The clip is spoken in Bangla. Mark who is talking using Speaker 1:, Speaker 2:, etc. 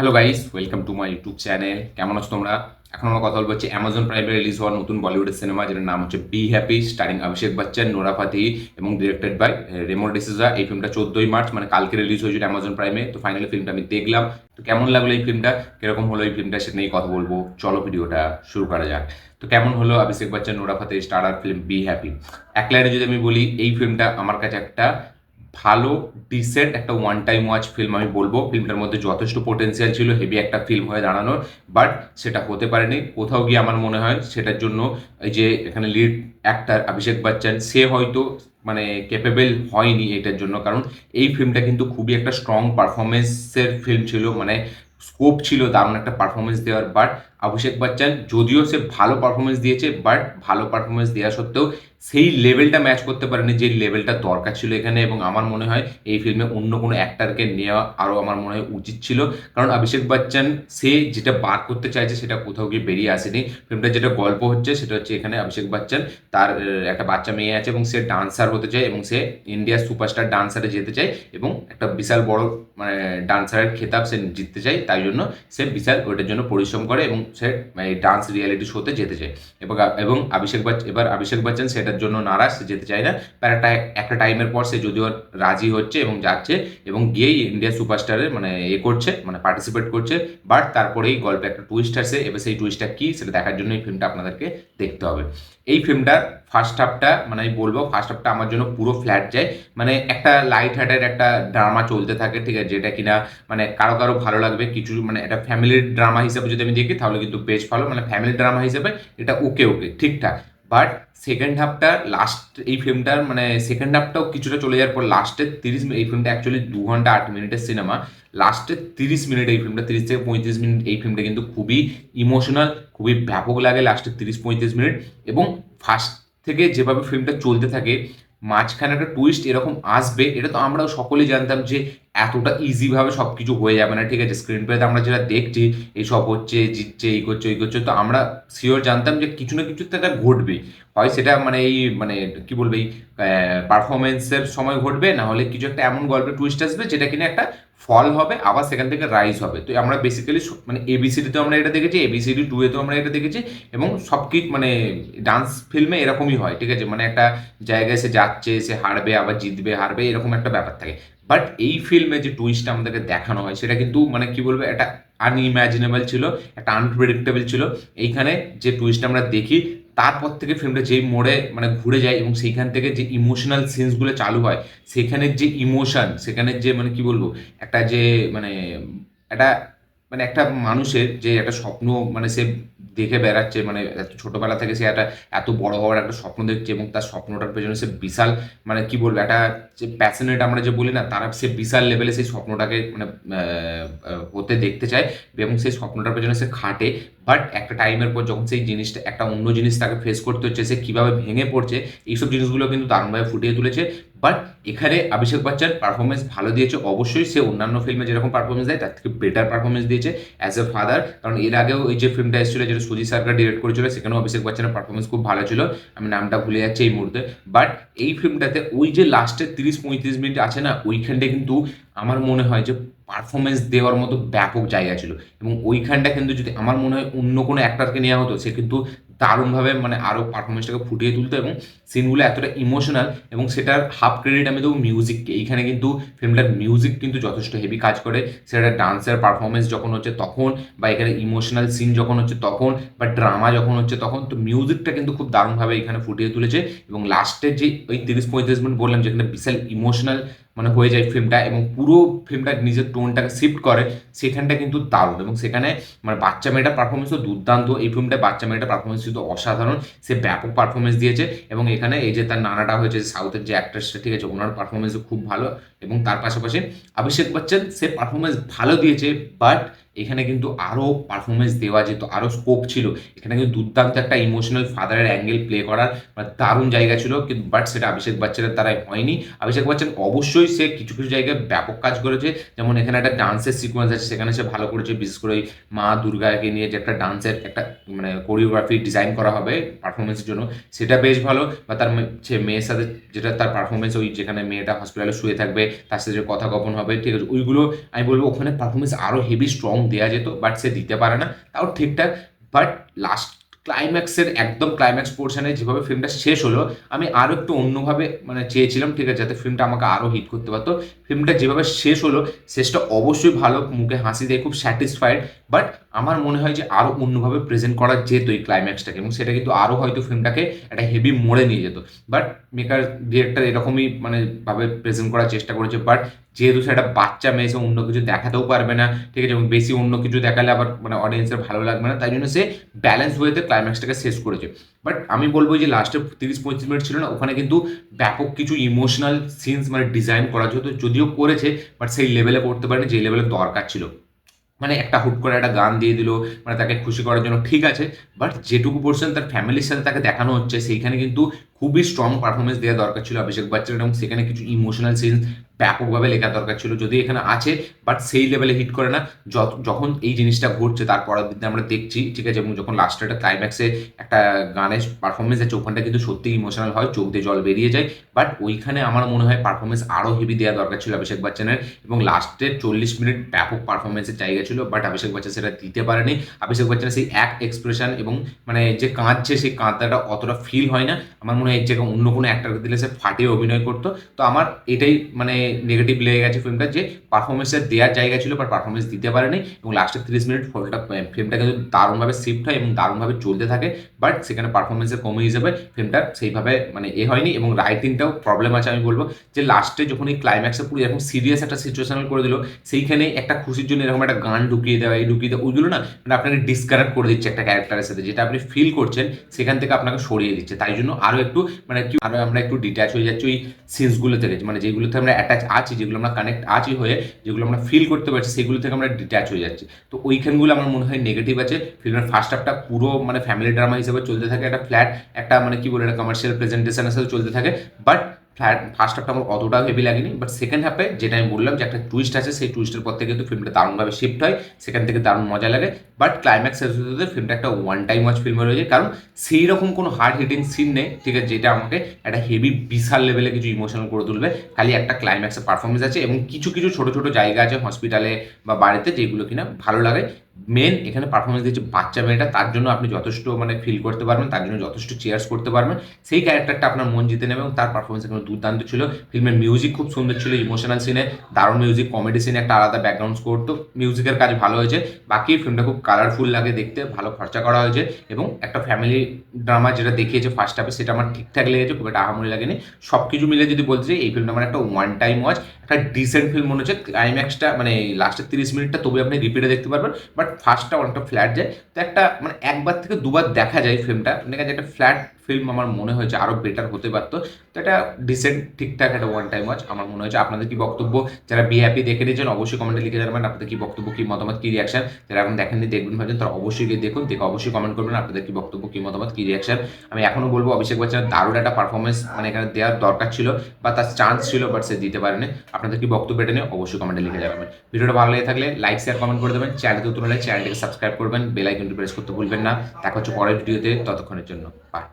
Speaker 1: Hello guys, welcome to my YouTube channel. কেমন আছো তোমরা? এখন আমরা কথা বলবো হচ্ছে অ্যামাজন প্রাইমে রিলিজ হওয়া নতুন বলিউডের সিনেমা, যেটার নাম হচ্ছে be happy, steering Abhishek Bachchan, Nora Fatehi এবং ডিরেক্টেড বাই রেমো ডিসুজা। এই ফিল্মটা 14ই মার্চ মানে কালকে রিলিজ হয়েছিল অ্যামাজন প্রাইমে। তো ফাইনালি ফিল্মটা আমি দেখলাম। তো কেমন লাগলো এই ফিল্মটা, কিরকম হলো এই ফিল্মটা, সেটা নিয়ে কথা বলবো। চলো ভিডিওটা শুরু করা যাক। তো কেমন হলো Abhishek Bachchan, Nora Fatehi starrer film be happy? এক লাইনে যদি আমি বলি, এই ফিল্মটা আমার কাছে একটা ভালো ডিসেন্ট একটা ওয়ান টাইম ওয়াচ ফিল্ম আমি বলবো। ফিল্মটার মধ্যে যথেষ্ট পোটেন্সিয়াল ছিল হেভি একটা ফিল্ম হয়ে দাঁড়ানোর, বাট সেটা হতে পারেনি কোথাও গিয়ে। আমার মনে হয় সেটার জন্য এই যে এখানে লিড অ্যাক্টর অভিষেক বচ্চন, সে হয়তো মানে ক্যাপেবল হয়নি এটার জন্য। কারণ এই ফিল্মটা কিন্তু খুবই একটা স্ট্রং পারফরমেন্সের ফিল্ম ছিল, মানে স্কোপ ছিল দারুণ একটা পারফরমেন্স দেওয়ার। বাট অভিষেক বচ্চন যদিও সে ভালো পারফরমেন্স দিয়েছে, বাট ভালো পারফরমেন্স দেওয়া সত্ত্বেও সেই লেভেলটা ম্যাচ করতে পারেনি যে লেভেলটা দরকার ছিল এখানে। এবং আমার মনে হয় এই ফিল্মে অন্য কোনো অ্যাক্টারকে নেওয়া আরও আমার মনে হয় উচিত ছিল। কারণ অভিষেক বচ্চন সে যেটা বার করতে চাইছে সেটা কোথাও গিয়ে বেরিয়ে আসেনি। ফিল্মটা যেটা গল্প হচ্ছে সেটা হচ্ছে এখানে অভিষেক বচ্চন, তার একটা বাচ্চা মেয়ে আছে এবং সে ডান্সার হতে চায় এবং সে ইন্ডিয়ার সুপারস্টার ডান্সারে যেতে চায় এবং একটা বিশাল বড় মানে ডান্সারের খেতাব সে জিততে চায়। তাই জন্য সে বিশাল ওইটার জন্য পরিশ্রম করে এবং সে ডান্স রিয়েলিটি শোতে যেতে চায়। এবং অভিষেক বচ্চন সেটার জন্য নারাজ, সে যেতে চায় না। তার একটা টাইমের পর সে যদিও রাজি হচ্ছে এবং যাচ্ছে এবং গিয়েই ইন্ডিয়া সুপারস্টারের মানে করছে, মানে পার্টিসিপেট করছে। বাট তারপরেই গল্পে একটা টুইস্ট আসে। এবার সেই টুইস্টটা কি সেটা দেখার জন্য এই ফিল্মটা আপনাদেরকে দেখতে হবে। এই ফিল্মটার ফার্স্ট হাফটা মানে আমি বলবো ফার্স্ট হাফটা আমার জন্য পুরো ফ্ল্যাট যায়। মানে একটা লাইট হার্টের একটা ড্রামা চলতে থাকে, ঠিক আছে, যেটা কিনা মানে কারো কারো ভালো লাগবে, কিছু মানে একটা ফ্যামিলির ড্রামা হিসেবে যদি আমি দেখি তাহলে কিন্তু বেশ ভালো, মানে ফ্যামিলি ড্রামা হিসেবে এটা ওকে ওকে ঠিকঠাক। বাট সেকেন্ড হাফটা লাস্ট এই ফিল্মটার মানে সেকেন্ড হাফটাও কিছুটা চলে যাওয়ার পর লাস্টের 30 মিনিট, এই ফিল্মটা অ্যাকচুয়ালি 2 ঘন্টা 8 মিনিটের সিনেমা, লাস্টের 30 মিনিট এই ফিল্মটা 30 থেকে 35 মিনিট এই ফিল্মটা কিন্তু খুবই ইমোশনাল, খুবই ব্যাপক লাগে লাস্টের 30-35 মিনিট। এবং ফার্স্ট থেকে যেভাবে ফিল্মটা চলতে থাকে, মাঝখানে একটা টুইস্ট এরকম আসবে এটা তো আমরাও সকলেই জানতাম যে এতটা ইজিভাবে সব কিছু হয়ে যাবে না, ঠিক আছে। স্ক্রিন প্লেতে আমরা যেটা দেখছি এইসব হচ্ছে, জিতছে, এই করছে ওই করছে, তো আমরা শিওর জানতাম যে কিছু না কিছু তো একটা ঘটবে। হয় সেটা মানে এই মানে কি বলবে এই পারফরমেন্সের সময় ঘটবে, না হলে কিছু একটা এমন গল্পের টুইস্ট আসবে যেটা কিনা একটা ফল হবে, আবার সেখান থেকে রাইজ হবে। তো আমরা বেসিক্যালি মানে এবিসিডিতেও আমরা এটা দেখেছি, এবিসিডি টু এতেও আমরা এটা দেখেছি। এবং সব কিছু মানে ডান্স ফিল্মে এরকমই হয়, ঠিক আছে, মানে একটা জায়গায় সে যাচ্ছে, সে হারবে আবার জিতবে, হারবে, এরকম একটা ব্যাপার থাকে। বাট এই ফিল্মে যে টুইস্টটা আমাদেরকে দেখানো হয় সেটা কিন্তু মানে কি বলবো একটা আনইম্যাজিনেবল ছিল, একটা আনপ্রেডিক্টেবল ছিল। এইখানে যে টুইস্ট আমরা দেখি তারপর থেকে ফিল্মটা যেই মোড়ে মানে ঘুরে যায় এবং সেইখান থেকে যে ইমোশনাল সিনসগুলো চালু হয়, সেখানের যে ইমোশন, সেখানের যে মানে কি বলবো একটা যে মানে একটা মানে একটা মানুষের যে একটা স্বপ্ন মানে সে দেখে বেড়াচ্ছে, মানে এত ছোটবেলা থেকে সে একটা এত বড় হওয়ার একটা স্বপ্ন দেখছে এবং তার স্বপ্নটার পেছনে সে বিশাল মানে কি বলবো একটা যে প্যাশনেট আমরা যে বলি না, তারা সে বিশাল লেভেলে সেই স্বপ্নটাকে মানে হতে দেখতে চায় এবং সেই স্বপ্নটার পেছনে সে খাটে। বাট একটা টাইমের পর যখন সেই জিনিসটা একটা অন্য জিনিস তাকে ফেস করতে হচ্ছে, সে কীভাবে ভেঙে পড়ছে, এইসব জিনিসগুলো কিন্তু দারুণভাবে ফুটিয়ে তুলেছে। বাট এখানে অভিষেক বচ্চন পারফরমেন্স ভালো দিয়েছে, অবশ্যই সে অন্যান্য ফিল্মে যেরকম পারফরমেন্স দেয় তার থেকে বেটার পারফরমেন্স দিয়েছে অ্যাজ এ ফাদার। কারণ এর আগেও এই যে ফিল্মটা এসেছিল যেটা সুজিত সরকার ডিরেক্ট করেছিল, সেখানেও অভিষেক বচ্চনের পারফরমেন্স খুব ভালো ছিল, আমি নামটা ভুলে যাচ্ছি এই মুহূর্তে। বাট এই ফিল্মটাতে ওই যে লাস্টের 30-35 মিনিট আছে না, ওইখানটা কিন্তু আমার মনে হয় যে পারফরমেন্স দেওয়ার মতো ব্যাপক জায়গা ছিল। এবং ওইখানটা কিন্তু যদি আমার মনে হয় অন্য কোনো অ্যাক্টারকে নেওয়া হতো, সে কিন্তু দারুণভাবে মানে আরও পারফরমেন্সটাকে ফুটিয়ে তুলতো এবং সিনগুলো এতটা ইমোশনাল। এবং সেটার হাফ ক্রেডিট আমি দেবো মিউজিককে। এইখানে কিন্তু ফিল্মটার মিউজিক কিন্তু যথেষ্ট হেভি কাজ করে, সেটা ডান্সের পারফরমেন্স যখন হচ্ছে তখন, বা এখানে ইমোশনাল সিন যখন হচ্ছে তখন, বা ড্রামা যখন হচ্ছে তখন, তো মিউজিকটা কিন্তু খুব দারুণভাবে এখানে ফুটিয়ে তুলেছে। এবং লাস্টের যে ওই 30-35 মিনিট বললাম যেখানে বিশাল ইমোশনাল মানে হয়ে যায় ফিল্মটা এবং পুরো ফিল্মটা নিজের টোনটাকে শিফট করে, সেখানটা কিন্তু দারুণ। এবং সেখানে মানে বাচ্চা মেয়েটার পারফরমেন্সও দুর্দান্ত। এই ফিল্মটায় বাচ্চা মেয়েটার পারফরমেন্স কিন্তু অসাধারণ, সে ব্যাপক পারফরমেন্স দিয়েছে। এবং এখানে এই যে তার নানাটা হয়েছে সাউথের যে অ্যাক্ট্রেসটা, ঠিক আছে, ওনার পারফরমেন্সও খুব ভালো। এবং তার পাশাপাশি অভিষেক বচ্চন সে পারফরমেন্স ভালো দিয়েছে, বাট এখানে কিন্তু আরও পারফরমেন্স দেওয়া যেত, আরও স্কোপ ছিল। এখানে কিন্তু দুর্দান্ত একটা ইমোশনাল ফাদারের অ্যাঙ্গেল প্লে করার মানে দারুণ জায়গা ছিল, কিন্তু বাট সেটা অভিষেক বচ্চনের দ্বারাই হয়নি। অভিষেক বচ্চন অবশ্যই সে কিছু কিছু জায়গায় ব্যাপক কাজ করেছে, যেমন এখানে একটা ডান্সের সিকোয়েন্স আছে সেখানে সে ভালো করেছে, বিশেষ করে ওই মা দুর্গাকে নিয়ে যে একটা ডান্সের একটা মানে কোরিওগ্রাফি ডিজাইন ডিজাইন করা হবে পারফরমেন্সের জন্য, সেটা বেশ ভালো। বা তার মেয়ের সাথে যেটা তার পারফরমেন্স, ওই যেখানে মেয়েটা হসপিটালে শুয়ে থাকবে তার সাথে যে কথা গোপন হবে, ঠিক আছে, ওইগুলো আমি বলবো ওখানে পারফরমেন্স আরও হেভি স্ট্রং দেওয়া যেত, বাট সে দিতে পারে না, তাও ঠিকঠাক। বাট লাস্ট ক্লাইম্যাক্সের একদম ক্লাইম্যাক্স পোর্শনে যেভাবে ফিল্মটা শেষ হলো, আমি আরও একটু অন্যভাবে মানে চেয়েছিলাম, ঠিক আছে, যাতে ফিল্মটা আমাকে আরও হিট করতে পারতো। ফিল্মটা যেভাবে শেষ হলো, শেষটা অবশ্যই ভালো, মুখে হাসি দিয়ে খুব স্যাটিসফাইড, বাট আমার মনে হয় যে আরও অন্যভাবে প্রেজেন্ট করা যেত এই ক্লাইম্যাক্সটাকে, এবং সেটা কিন্তু আরও হয়তো ফিল্মটাকে একটা হেভি মোড়ে নিয়ে যেত। বাট মেকার ডিরেক্টর এরকমই মানে ভাবে প্রেজেন্ট করার চেষ্টা করেছে, বাট যেহেতু সেটা বাচ্চা মেয়ে, সে অন্য কিছু দেখাতেও পারবে না, ঠিক আছে, এবং বেশি অন্য কিছু দেখালে আবার মানে অডিয়েন্সের ভালো লাগবে না, তাই জন্য সে ব্যালেন্স ওয়েতে ক্লাইম্যাক্সটাকে শেষ করেছে। বাট আমি বলবো যে লাস্টের 30-35 মিনিট ছিল না, ওখানে কিন্তু ব্যাপক কিছু ইমোশনাল সিনস মানে ডিজাইন করা যেত, যদিও করেছে, বাট সেই লেভেলে করতে পারেনি যে লেভেলে দরকার ছিল। মানে একটা হুট করে একটা গান দিয়ে দিল মানে তাকে খুশি করার জন্য, ঠিক আছে, বাট যেটুকু পোর্শন তার ফ্যামিলির সাথে তাকে দেখানো হচ্ছে, সেইখানে কিন্তু খুবই স্ট্রং পারফরমেন্স দেওয়া দরকার ছিল অভিষেক বচ্চন, এবং সেখানে কিছু ইমোশনাল সিনস ব্যাপকভাবে লেখা দরকার ছিল, যদি এখানে আছে, বাট সেই লেভেলে হিট করে না। যখন এই জিনিসটা ঘটছে তার পরের দিন আমরা দেখছি, ঠিক আছে, এবং যখন লাস্টে একটা ক্লাইম্যাক্সে একটা গানের পারফরমেন্স আছে, ওখানটা কিন্তু সত্যি ইমোশনাল হয়, চোখ দিয়ে জল বেরিয়ে যায়। বাট ওইখানে আমার মনে হয় পারফরমেন্স আরও হেভি দেওয়া দরকার ছিল অভিষেক বচ্চনের, এবং লাস্টের 40 মিনিট ব্যাপক পারফরমেন্সের জায়গা ছিল, বাট অভিষেক বচ্চন সেটা দিতে পারেনি। অভিষেক বচ্চনের সেই এক এক্সপ্রেশন এবং মানে যে কাঁদছে, সেই কাঁদাটা অতটা ফিল হয় না। আমার মনে হয় এর জায়গায় অন্য কোনো অ্যাক্টরকে দিলে সে ফাটিয়ে অভিনয় করতো। তো আমার এটাই মানে নেগেটিভ লেগে গেছে ফিল্মটা, যে পারফরমেন্সের দেওয়ার জায়গা ছিল বাট পারফরমেন্স দিতে পারেনি, এবং লাস্টের 30 মিনিট ফিল্মটা কিন্তু দারুণভাবে শিফট হয় এবং দারুণভাবে চলতে থাকে, বাট সেখানে পারফরমেন্সের কমে হিসেবে ফিল্মটা সেইভাবে মানে হয়নি, এবং রাইটিংটাও প্রবলেম আছে। আমি বলবো যে লাস্টে যখন এই ক্লাইম্যাক্সে পুরো এরকম সিরিয়াস একটা সিচুয়েশনাল করে দিল, সেইখানে একটা খুশির জন্য এরকম একটা গান ঢুকিয়ে দেওয়া, ওইগুলো না মানে আপনাকে ডিসকানেক্ট করে দিচ্ছে একটা ক্যারেক্টারের সাথে, যেটা আপনি ফিল করছেন সেখান থেকে আপনাকে সরিয়ে দিচ্ছে, তাই জন্য আরও একটু মানে কি আরও আমরা একটু ডিট্যাচ হয়ে যাচ্ছি ওই সিনসগুলো থেকে, মানে যেগুলোতে আমরা অ্যাটাচ আছি, যেগুলো আমরা কানেক্ট আছি হয়ে, যেগুলো আমরা ফিল করতে পারছি, সেগুলো থেকে আমরা ডিট্যাচ হয়ে যাচ্ছি। তো ওইখানগুলো আমার মনে হয় নেগেটিভ আছে। ফিল্মের ফার্স্ট হাফটা পুরো মানে ফ্যামিলি ড্রামা হিসেবে চলতে থাকে, একটা ফ্ল্যাট একটা মানে কি বলে একটা কমার্শিয়াল প্রেজেন্টেশনের সাথে চলতে থাকে, বাট ফার্স্ট হাফটা আমার অতটাও হেভি লাগেনি, বাট সেকেন্ড হাফে যেটা আমি বললাম যে একটা টুইস্ট আছে, সেই টুইস্টের পর থেকে কিন্তু ফিল্মটা দারুণভাবে শিফট হয়, সেখান থেকে দারুণ মজা লাগে। বাট ক্লাইম্যাক্স শেষ হতে ফিল্মটা একটা ওয়ান টাইম ওয়াচ ফিল্ম হয়ে যায়, কারণ সেই রকম কোনো হার্ড হিটিং সিন নেই, ঠিক আছে, যেটা আমাকে একটা হেভি বিশাল লেভেলে কিছু ইমোশনাল করে তুলবে। খালি একটা ক্লাইম্যাক্সের পারফরমেন্স আছে, এবং কিছু কিছু ছোটো ছোটো জায়গা আছে হসপিটালে বা বাড়িতে, যেগুলো কিনা ভালো লাগে। মেন এখানে পারফরমেন্স দিচ্ছে বাচ্চা মেয়েটা, তার জন্য আপনি যথেষ্ট মানে ফিল করতে পারবেন, তার জন্য যথেষ্ট চেয়ার্স করতে পারবেন, সেই ক্যারেক্টারটা আপনার মন জিতে নেবে, এবং তার পারফরমেন্স এখানে দুর্দান্ত ছিল। ফিল্মের মিউজিক খুব সুন্দর ছিল, ইমোশনাল সিনে দারুণ মিউজিক, কমেডি সিনে একটা আলাদা ব্যাকগ্রাউন্ড স্কোর, তো মিউজিকের কাজ ভালো হয়েছে। বাকি ফিল্মটা খুব কালারফুল লাগে দেখতে, ভালো খরচা করা হয়েছে, এবং একটা ফ্যামিলি ড্রামা যেটা দেখিয়েছে ফার্স্ট হাফে, সেটা আমার ঠিকঠাক লেগেছে, খুব একটা আহামরি লাগেনি। সব কিছু মিলে যদি বলতে চাই, এই ফিল্মটা আমার একটা ওয়ান টাইম ওয়াচ, একটা ডিসেন্ট ফিল্ম মনে হচ্ছে। ক্লাইম্যাক্সটা মানে লাস্টের 30 মিনিটটা তবে আপনি রিপিটে দেখতে পারবেন, বাট ফার্স্টটা অনেকটা ফ্ল্যাট যায়। তো একটা মানে একবার থেকে দুবার দেখা যায় ফিল্মটা, দেখা যায় একটা ফ্ল্যাট ফিল্ম আমার মনে হয়েছে আরও বেটার হতে পারতো। তো এটা ডিসেন্ট ঠিকঠাক একটা ওয়ান টাইম ওয়াচ আমার মনে হয়েছে। আপনাদের কি বক্তব্য? যারা বি হ্যাপি দেখে নিয়েছেন অবশ্যই কমেন্টে লিখে জানাবেন আপনাদের কি বক্তব্য, কি মতামত, কি রিয়াকশন। যারা এখন দেখেননি দেখবেন ভাবছেন, তারা অবশ্যই গিয়ে দেখুন, দেখে অবশ্যই কমেন্ট করবেন আপনাদের কি বক্তব্য, কি মতামত, কি রিয়াকশন। আমি এখনও বলবো অভিষেক বচ্চনের দারুণ একটা পারফরমেন্স মানে এখানে দেওয়ার দরকার ছিল, বা তার চান্স ছিল, বাট সে দিতে পারেনি। আপনাদের কি বক্তব্য এটা নিয়ে অবশ্যই কমেন্টে লিখে যাবেন। ভিডিওটা ভালো লেগে থাকলে লাইক শেয়ার কমেন্ট করে দেবেন, চ্যানেলকে নতুন হলে চ্যানেলটিকে সাবস্ক্রাইব করবেন, বেল আইকনটি প্রেস করতে ভুলবেন না। দেখা হচ্ছে পরের ভিডিওতে, ততক্ষণের জন্য বাই।